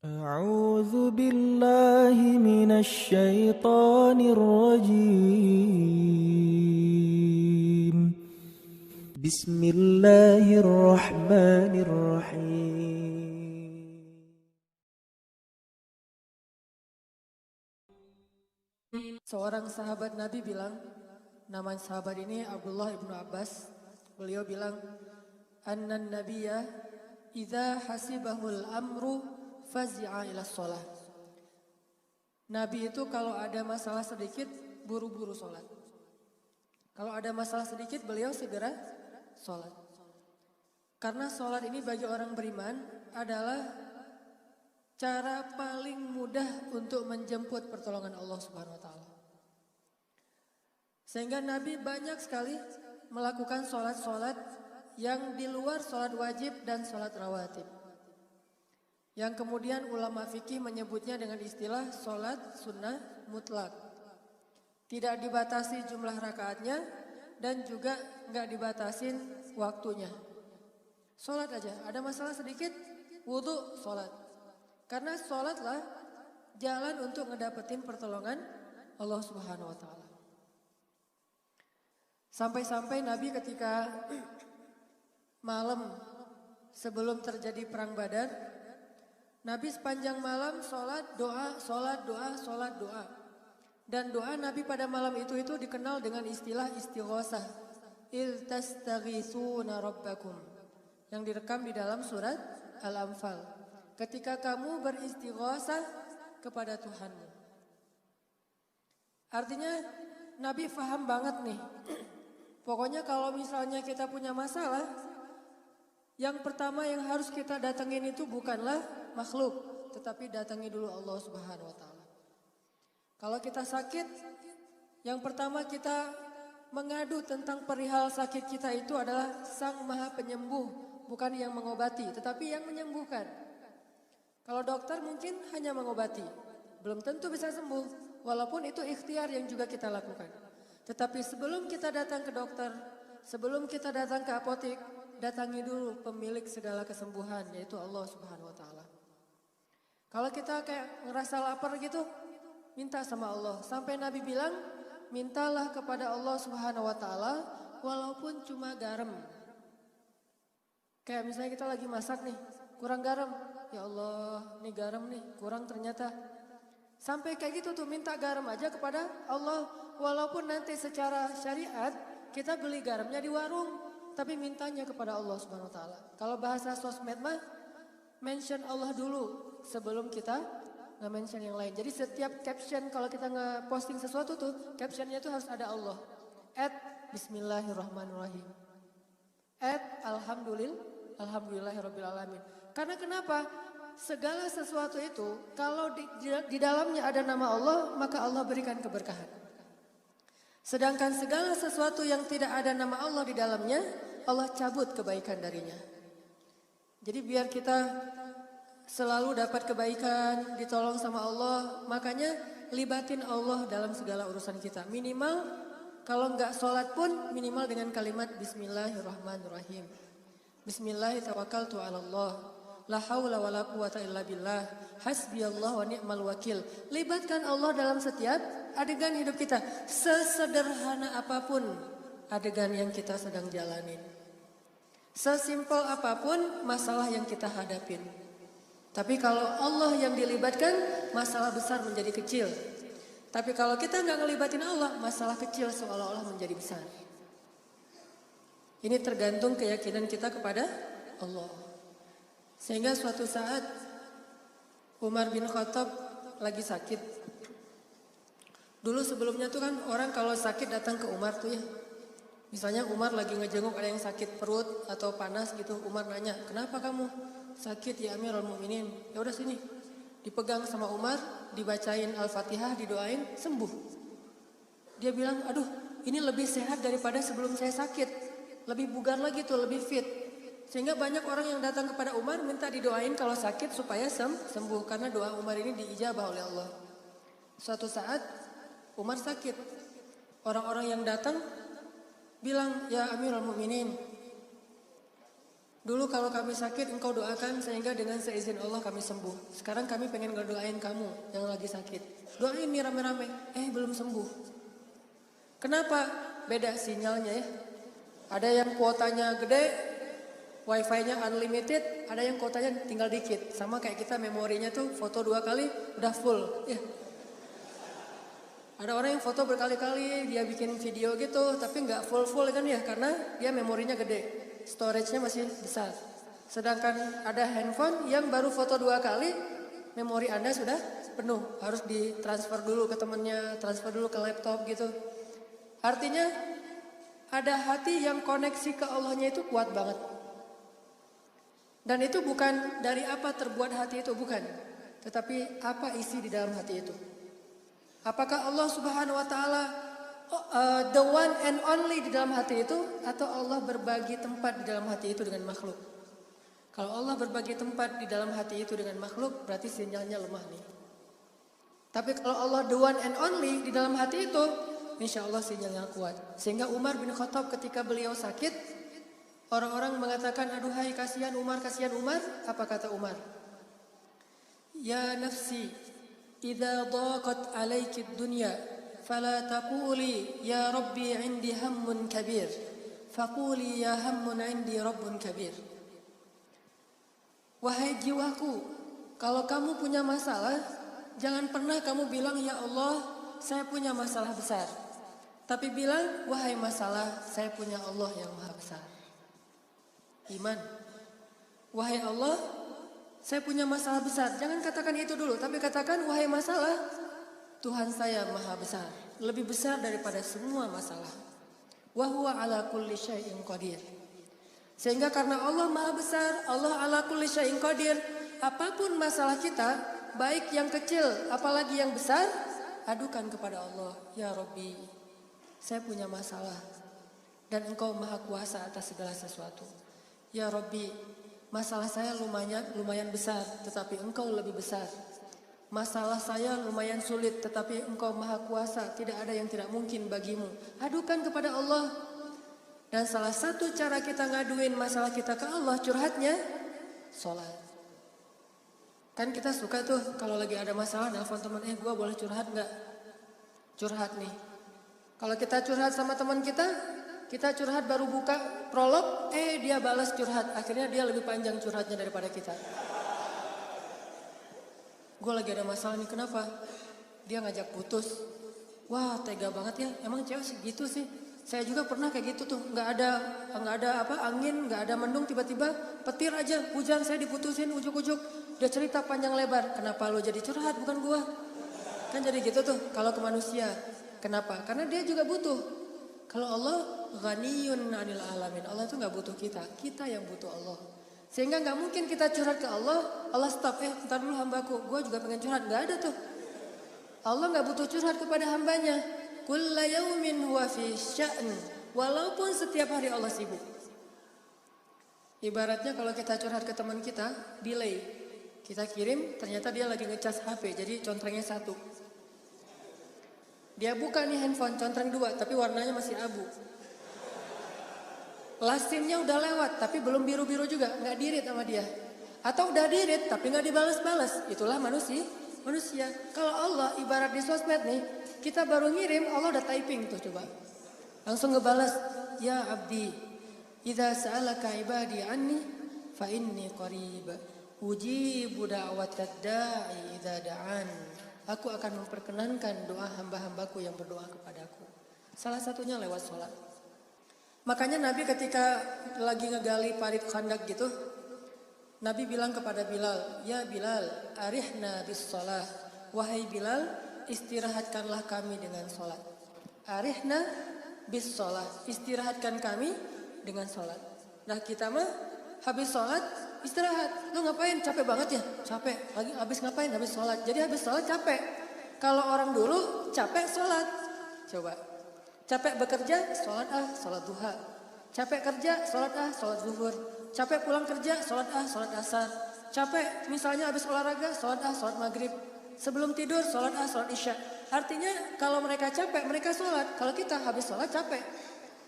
أعوذ بالله من الشيطان الرجيم بسم الله الرحمن الرحيم Seorang sahabat Nabi bilang, nama sahabat ini Abdullah ibnu Abbas. Beliau bilang, Annan nabiyya idza hasibahul amru fazi'a ila sholat. Nabi itu kalau ada masalah sedikit, buru-buru sholat. Kalau ada masalah sedikit, beliau segera sholat. Karena sholat ini bagi orang beriman adalah cara paling mudah untuk menjemput pertolongan Allah Subhanahu wa Ta'ala. Sehingga Nabi banyak sekali melakukan sholat-sholat yang di luar sholat wajib dan sholat rawatib. Yang kemudian ulama fikih menyebutnya dengan istilah sholat sunnah mutlak. Tidak dibatasi jumlah rakaatnya dan juga nggak dibatasin waktunya. Sholat aja, ada masalah sedikit, wudhu sholat. Karena sholatlah jalan untuk ngedapetin pertolongan Allah Subhanahu wa Ta'ala. Sampai-sampai Nabi ketika malam sebelum terjadi perang Badar, Nabi sepanjang malam sholat, doa, sholat, doa, sholat, doa. Dan doa Nabi pada malam itu dikenal dengan istilah istighosah. Il tastaghithuna rabbakum. Yang direkam di dalam surat Al-Anfal. Ketika kamu beristighosah kepada Tuhanmu. Artinya Nabi paham banget nih. Pokoknya kalau misalnya kita punya masalah, yang pertama yang harus kita datengin itu bukanlah makhluk, tetapi datangi dulu Allah Subhanahu wa Ta'ala. Kalau kita sakit, yang pertama kita mengadu tentang perihal sakit kita itu adalah Sang Maha Penyembuh, bukan yang mengobati, tetapi yang menyembuhkan. Kalau dokter mungkin hanya mengobati, belum tentu bisa sembuh, walaupun itu ikhtiar yang juga kita lakukan. Tetapi sebelum kita datang ke dokter, sebelum kita datang ke apotek, datangi dulu pemilik segala kesembuhan, yaitu Allah Subhanahu wa Ta'ala. Kalau kita kayak ngerasa lapar gitu, minta sama Allah. Sampai Nabi bilang, mintalah kepada Allah Subhanahu wa Ta'ala walaupun cuma garam. Kayak misalnya kita lagi masak nih, kurang garam. Ya Allah, nih garam nih, kurang ternyata. Sampai kayak gitu tuh, minta garam aja kepada Allah. Walaupun nanti secara syariat kita beli garamnya di warung, tapi mintanya kepada Allah Subhanahu wa Ta'ala. Kalau bahasa sosmed mah mention Allah dulu sebelum kita nge-mention yang lain. Jadi setiap caption kalau kita nge-posting sesuatu tuh, captionnya tuh harus ada Allah. @bismillahirrahmanirrahim. @alhamdulillahirabbil. Karena kenapa? Segala sesuatu itu kalau di dalamnya ada nama Allah, maka Allah berikan keberkahan. Sedangkan segala sesuatu yang tidak ada nama Allah di dalamnya, Allah cabut kebaikan darinya. Jadi biar kita selalu dapat kebaikan, ditolong sama Allah, makanya libatin Allah dalam segala urusan kita. Minimal kalau nggak sholat pun minimal dengan kalimat Bismillahirrahmanirrahim. Bismillahirrahmanirrahim. La haula wa la quwata illa billah. Hasbiyallah wa ni'mal wakil. Libatkan Allah dalam setiap adegan hidup kita. Sesederhana apapun adegan yang kita sedang jalanin. Sesimpel apapun masalah yang kita hadapin. Tapi kalau Allah yang dilibatkan, masalah besar menjadi kecil. Tapi kalau kita nggak ngelibatin Allah, masalah kecil seolah-olah menjadi besar. Ini tergantung keyakinan kita kepada Allah. Sehingga suatu saat Umar bin Khattab lagi sakit. Dulu sebelumnya tuh kan orang kalau sakit datang ke Umar tuh ya. Misalnya Umar lagi ngejenguk ada yang sakit perut atau panas gitu. Umar nanya, kenapa kamu sakit ya Amirul Mukminin? Ya udah sini. Dipegang sama Umar, dibacain Al-Fatihah, didoain, sembuh. Dia bilang, aduh ini lebih sehat daripada sebelum saya sakit. Lebih bugar lagi tuh, lebih fit. Sehingga banyak orang yang datang kepada Umar minta didoain kalau sakit supaya sembuh. Karena doa Umar ini diijabah oleh Allah. Suatu saat Umar sakit. Orang-orang yang datang bilang, ya Amirul Mukminin, Dulu kalau kami sakit engkau doakan sehingga dengan seizin Allah kami sembuh. Sekarang kami pengen ngedoain kamu yang lagi sakit. Doain nih rame-rame, belum sembuh. Kenapa? Beda sinyalnya ya. Ada yang kuotanya gede, wifi-nya unlimited, ada yang kuotanya tinggal dikit. Sama kayak kita memorinya tuh foto 2 kali udah full. Ya. Ada orang yang foto berkali-kali, dia bikin video gitu, tapi nggak full kan ya, karena dia memorinya gede. Storage-nya masih besar. Sedangkan ada handphone yang baru foto 2 kali, memori Anda sudah penuh. Harus ditransfer dulu ke temennya, transfer dulu ke laptop gitu. Artinya ada hati yang koneksi ke Allahnya itu kuat banget. Dan itu bukan dari apa terbuat hati itu, bukan. Tetapi apa isi di dalam hati itu. Apakah Allah Subhanahu wa Ta'ala the one and only di dalam hati itu, atau Allah berbagi tempat di dalam hati itu dengan makhluk? Kalau Allah berbagi tempat di dalam hati itu dengan makhluk, berarti sinyalnya lemah nih. Tapi kalau Allah the one and only di dalam hati itu, insya Allah sinyalnya kuat. Sehingga Umar bin Khattab ketika beliau sakit, orang-orang mengatakan, aduhai kasihan Umar, kasihan Umar. Apa kata Umar? Ya nafsi, idza dhaqat alaiki dunya fala taquli ya rabbi indi hammun kabir, faquli ya hammun indi rabbun kabir. Wahai jiwaku, kalau kamu punya masalah, jangan pernah kamu bilang ya Allah, saya punya masalah besar. Tapi bilang, wahai masalah, saya punya Allah yang maha besar. Iman. Wahai Allah, saya punya masalah besar. Jangan katakan itu dulu, tapi katakan, wahai masalah, Tuhan saya maha besar, lebih besar daripada semua masalah. Wa huwa ala kulli syai'in qadir. Sehingga karena Allah maha besar, Allah ala kulli syai'in qadir, apapun masalah kita, baik yang kecil apalagi yang besar, adukan kepada Allah. Ya Rabbi, saya punya masalah dan Engkau maha kuasa atas segala sesuatu. Ya Rabbi, masalah saya lumayan besar, tetapi Engkau lebih besar. Masalah saya lumayan sulit, tetapi Engkau maha kuasa, tidak ada yang tidak mungkin bagimu. Adukan kepada Allah. Dan salah satu cara kita ngaduin masalah kita ke Allah, curhatnya, sholat. Kan kita suka tuh kalau lagi ada masalah, nelfon teman, gue boleh curhat gak? Curhat nih. Kalau kita curhat sama teman kita curhat baru buka prolog, dia balas curhat. Akhirnya dia lebih panjang curhatnya daripada kita. Gue lagi ada masalah nih, kenapa? Dia ngajak putus. Wah, tega banget ya. Emang cewek segitu sih. Saya juga pernah kayak gitu tuh. Nggak ada angin, nggak ada mendung, tiba-tiba petir aja, hujan, saya diputusin ujuk-ujuk. Dia cerita panjang lebar. Kenapa lo jadi curhat, bukan gue? Kan jadi gitu tuh kalau ke manusia. Kenapa? Karena dia juga butuh. Kalau Allah ghaniyun 'anil alamin. Allah tuh nggak butuh kita yang butuh Allah. Sehingga nggak mungkin kita curhat ke Allah, Allah stop, ntar dulu hambaku, gue juga pengen curhat. Nggak ada tuh. Allah nggak butuh curhat kepada hambanya. Kulla yaumin huwa fi sya'n. Walaupun setiap hari Allah sibuk. Ibaratnya kalau kita curhat ke teman kita, delay. Kita kirim, ternyata dia lagi ngecas HP, jadi contrengnya 1. Dia buka nih handphone, contreng 2, tapi warnanya masih abu. Lasimnya udah lewat, tapi belum biru-biru juga, nggak di-read sama dia. Atau udah di-read, tapi nggak dibalas-balas. Itulah manusia. Kalau Allah ibarat di sosmed nih, kita baru ngirim, Allah udah typing tuh coba. Langsung ngebalas, ya abdi, idza sa'alaka ibadi anni, fa inni qarib, ujibu da'watad da'i idza da'an. Aku akan memperkenankan doa hamba-hambaku yang berdoa kepadaku. Salah satunya lewat sholat. Makanya Nabi ketika lagi ngegali parit khandak gitu, Nabi bilang kepada Bilal, ya Bilal, arihna bis sholat. Wahai Bilal, istirahatkanlah kami dengan sholat. Arihna bis sholat, istirahatkan kami dengan sholat. Nah kita mah habis sholat istirahat. Lu ngapain? Capek banget ya? Capek. Lagi habis ngapain? Habis sholat. Jadi habis sholat capek. Kalau orang dulu capek sholat. Coba. Capek bekerja, sholat duha. Capek kerja, sholat zuhur. Capek pulang kerja, sholat asar. Capek misalnya habis olahraga, sholat maghrib. Sebelum tidur, sholat isya. Artinya kalau mereka capek, mereka sholat. Kalau kita habis sholat capek.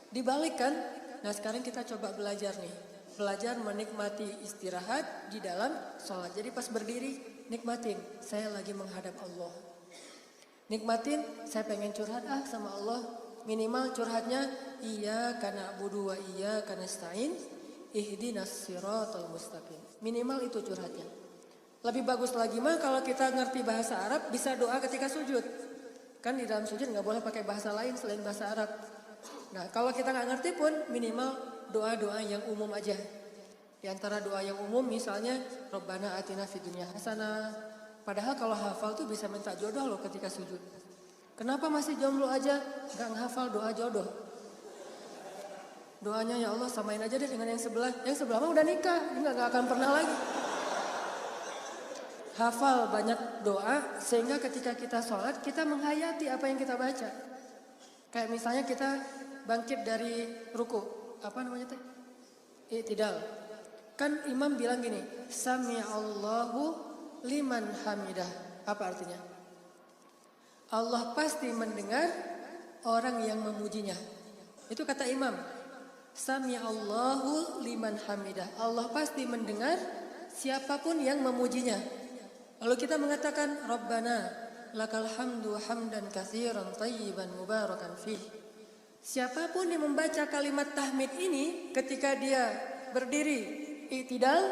Dibalik kan? Nah sekarang kita coba belajar nih. belajar menikmati istirahat di dalam sholat. Jadi pas berdiri, nikmatin, saya lagi menghadap Allah. Nikmatin, saya pengen curhat sama Allah. Minimal curhatnya, iyyaka na'budu wa iyyaka nasta'in, ihdinas siratal mustaqim. Minimal itu curhatnya. Lebih bagus lagi mah kalau kita ngerti bahasa Arab, bisa doa ketika sujud. Kan di dalam sujud nggak boleh pakai bahasa lain selain bahasa Arab. Nah kalau kita nggak ngerti pun minimal doa-doa yang umum aja. Di antara doa yang umum misalnya Rabbana atina fid dunya hasanah. Padahal kalau hafal tuh bisa minta jodoh loh ketika sujud. Kenapa masih jomblo aja nggak ngehafal doa jodoh? Doanya ya Allah samain aja deh dengan yang sebelah. Yang sebelah mah udah nikah, nggak akan pernah lagi. Hafal banyak doa sehingga ketika kita sholat kita menghayati apa yang kita baca. Kayak misalnya kita bangkit dari ruku, apa namanya teh? I'tidal. Kan imam bilang gini, Sami'allahu liman hamidah. Apa artinya? Allah pasti mendengar orang yang memujinya. Itu kata imam. Sami'allahu liman hamidah. Allah pasti mendengar siapapun yang memujinya. Lalu kita mengatakan Rabbana lakal hamdu hamdan katsiran thayyiban mubarakan fih. Siapapun yang membaca kalimat tahmid ini ketika dia berdiri i'tidal,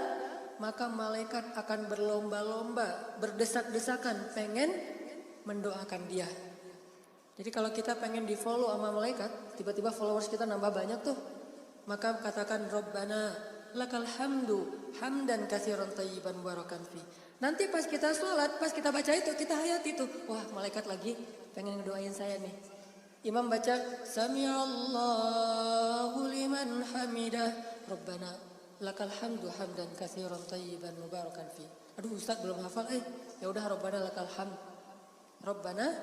maka malaikat akan berlomba-lomba, berdesak-desakan pengen mendoakan dia. Jadi kalau kita pengen di-follow sama malaikat, tiba-tiba followers kita nambah banyak tuh. Maka katakan Rabbana lakal hamdu hamdan katsiran thayyiban mubarakan fih. Nanti pas kita sholat, pas kita baca itu, kita hayati itu. Wah malaikat lagi pengen ngedoain saya nih. Imam baca, Sami'allahu liman hamidah. Rabbana lakal hamdu hamdan katsiran thayyiban mubarakan fi. Aduh Ustaz belum hafal. Ya udah Rabbana lakal hamd. Rabbana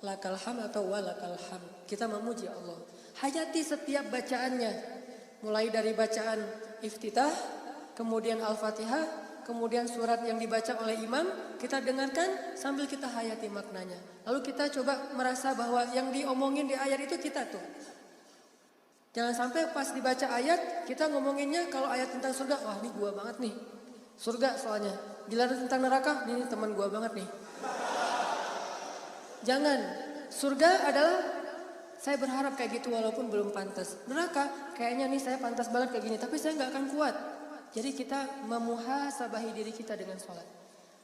lakal hamd atau walakal hamd. Kita memuji Allah. Hayati setiap bacaannya. Mulai dari bacaan iftitah, kemudian Al-Fatihah, kemudian surat yang dibaca oleh imam, kita dengarkan sambil kita hayati maknanya. Lalu kita coba merasa bahwa yang diomongin di ayat itu kita tuh. Jangan sampai pas dibaca ayat, kita ngomonginnya kalau ayat tentang surga, wah ini gua banget nih. Surga soalnya. Bila tentang neraka, ini teman gua banget nih. Jangan. Surga adalah, saya berharap kayak gitu walaupun belum pantas. Neraka, kayaknya nih saya pantas banget kayak gini, tapi saya gak akan kuat. Jadi kita memuhasabahi diri kita dengan sholat.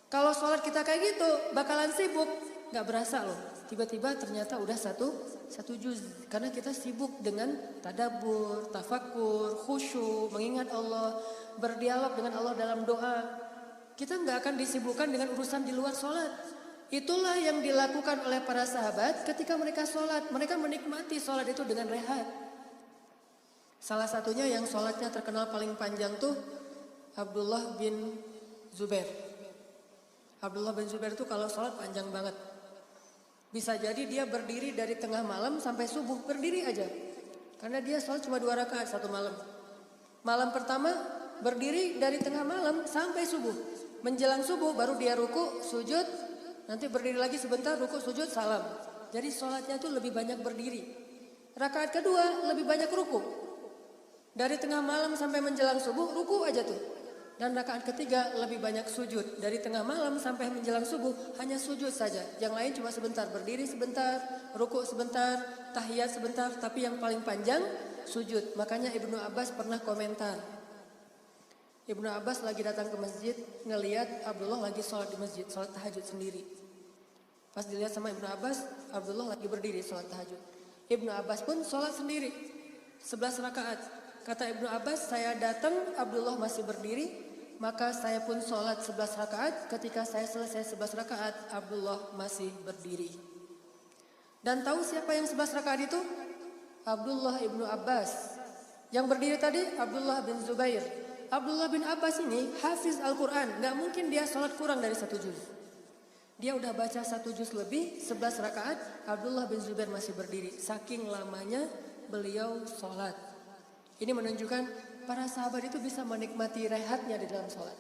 Kalau sholat kita kayak gitu, bakalan sibuk. Gak berasa loh. Tiba-tiba ternyata udah satu juz. Karena kita sibuk dengan tadabbur, tafakur, khusyuk, mengingat Allah, berdialog dengan Allah dalam doa. Kita gak akan disibukkan dengan urusan di luar sholat. Itulah yang dilakukan oleh para sahabat ketika mereka sholat. Mereka menikmati sholat itu dengan rehat. Salah satunya yang sholatnya terkenal paling panjang tuh Abdullah bin Zubair. Abdullah bin Zubair tuh kalau sholat panjang banget. Bisa jadi dia berdiri dari tengah malam sampai subuh, berdiri aja. Karena dia sholat cuma 2 rakaat satu malam. Malam pertama berdiri dari tengah malam sampai subuh. Menjelang subuh baru dia ruku, sujud, nanti berdiri lagi sebentar, ruku, sujud, salam. Jadi sholatnya tuh lebih banyak berdiri. Rakaat kedua lebih banyak ruku. Dari tengah malam sampai menjelang subuh, ruku aja tuh. Dan rakaat ketiga lebih banyak sujud. Dari tengah malam sampai menjelang subuh, hanya sujud saja. Yang lain cuma sebentar, berdiri sebentar, ruku sebentar, tahiyat sebentar. Tapi yang paling panjang, sujud. Makanya Ibnu Abbas pernah komentar. Ibnu Abbas lagi datang ke masjid, ngelihat Abdullah lagi sholat di masjid, sholat tahajud sendiri. Pas dilihat sama Ibnu Abbas, Abdullah lagi berdiri sholat tahajud. Ibnu Abbas pun sholat sendiri, 11 rakaat. Kata Ibnu Abbas, saya datang, Abdullah masih berdiri, maka saya pun sholat 11 rakaat. Ketika saya selesai 11 rakaat, Abdullah masih berdiri. Dan tahu siapa yang 11 rakaat itu? Abdullah Ibnu Abbas. Yang berdiri tadi, Abdullah bin Zubair. Abdullah bin Abbas ini hafiz Al-Quran. Gak mungkin dia sholat kurang dari 1 juz. Dia udah baca 1 juz lebih, 11 rakaat, Abdullah bin Zubair masih berdiri. Saking lamanya beliau sholat. Ini menunjukkan para sahabat itu bisa menikmati rehatnya di dalam sholat.